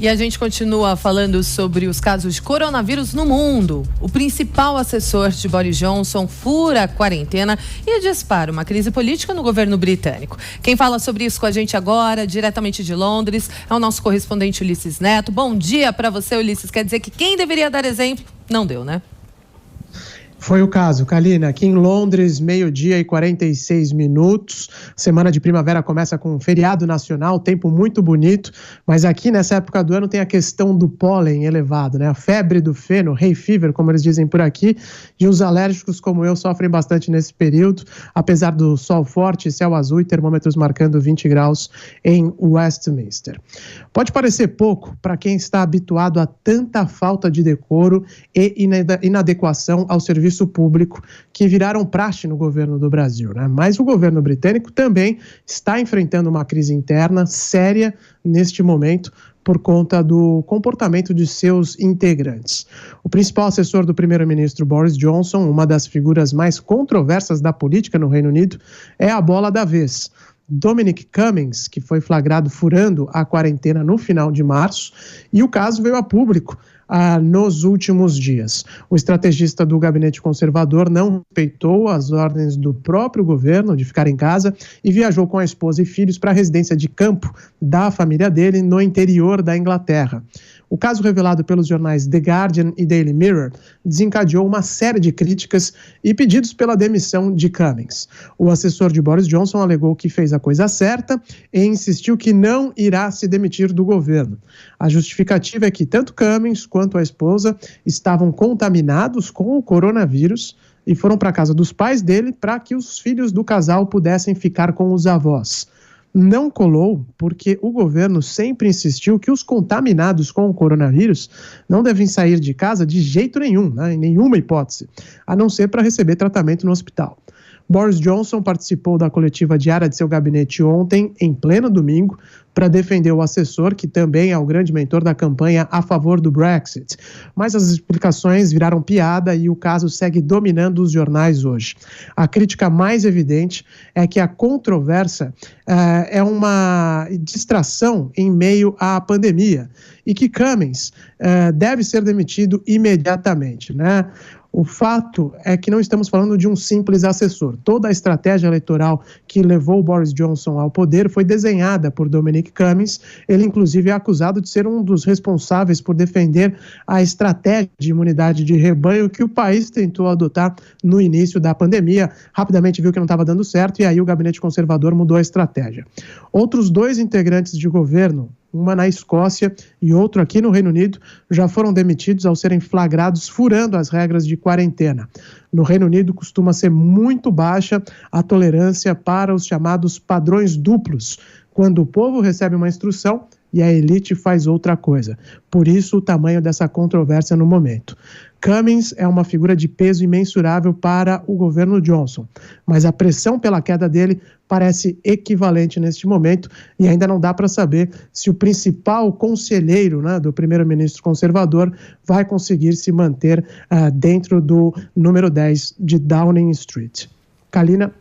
E a gente continua falando sobre os casos de coronavírus no mundo. O principal assessor de Boris Johnson fura a quarentena e dispara uma crise política no governo britânico. Quem fala sobre isso com a gente agora, diretamente de Londres, é o nosso correspondente Ulisses Neto. Bom dia para você, Ulisses. Quer dizer que quem deveria dar exemplo, não deu, né? Foi o caso, Kalina. Aqui em Londres, 12h46. Semana de primavera começa com um feriado nacional, tempo muito bonito, mas aqui nessa época do ano tem a questão do pólen elevado, né? A febre do feno, hay fever, como eles dizem por aqui, e os alérgicos como eu sofrem bastante nesse período, apesar do sol forte, céu azul e termômetros marcando 20 graus em Westminster. Pode parecer pouco para quem está habituado a tanta falta de decoro e inadequação ao serviço público que viraram praxe no governo do Brasil, né? Mas o governo britânico também está enfrentando uma crise interna séria neste momento por conta do comportamento de seus integrantes. O principal assessor do primeiro-ministro Boris Johnson, uma das figuras mais controversas da política no Reino Unido, é a bola da vez. Dominic Cummings, que foi flagrado furando a quarentena no final de março, e o caso veio a público nos últimos dias. O estrategista do gabinete conservador não respeitou as ordens do próprio governo de ficar em casa e viajou com a esposa e filhos para a residência de campo da família dele no interior da Inglaterra. O caso revelado pelos jornais The Guardian e Daily Mirror desencadeou uma série de críticas e pedidos pela demissão de Cummings. O assessor de Boris Johnson alegou que fez a coisa certa e insistiu que não irá se demitir do governo. A justificativa é que tanto Cummings quanto a esposa estavam contaminados com o coronavírus e foram para a casa dos pais dele para que os filhos do casal pudessem ficar com os avós. Não colou porque o governo sempre insistiu que os contaminados com o coronavírus não devem sair de casa de jeito nenhum, né, em nenhuma hipótese, a não ser para receber tratamento no hospital. Boris Johnson participou da coletiva diária de seu gabinete ontem, em pleno domingo, para defender o assessor, que também é o grande mentor da campanha a favor do Brexit. Mas as explicações viraram piada e o caso segue dominando os jornais hoje. A crítica mais evidente é que a controvérsia é uma distração em meio à pandemia e que Cummings deve ser demitido imediatamente, né? O fato é que não estamos falando de um simples assessor. Toda a estratégia eleitoral que levou Boris Johnson ao poder foi desenhada por Dominic Cummings. Ele, inclusive, é acusado de ser um dos responsáveis por defender a estratégia de imunidade de rebanho que o país tentou adotar no início da pandemia. Rapidamente viu que não estava dando certo e aí o gabinete conservador mudou a estratégia. Outros dois integrantes de governo, uma na Escócia e outro aqui no Reino Unido, já foram demitidos ao serem flagrados furando as regras de quarentena. No Reino Unido costuma ser muito baixa a tolerância para os chamados padrões duplos, quando o povo recebe uma instrução e a elite faz outra coisa. Por isso o tamanho dessa controvérsia no momento. Cummings é uma figura de peso imensurável para o governo Johnson, mas a pressão pela queda dele parece equivalente neste momento e ainda não dá para saber se o principal conselheiro, né, do primeiro-ministro conservador vai conseguir se manter dentro do número 10 de Downing Street. Kalina.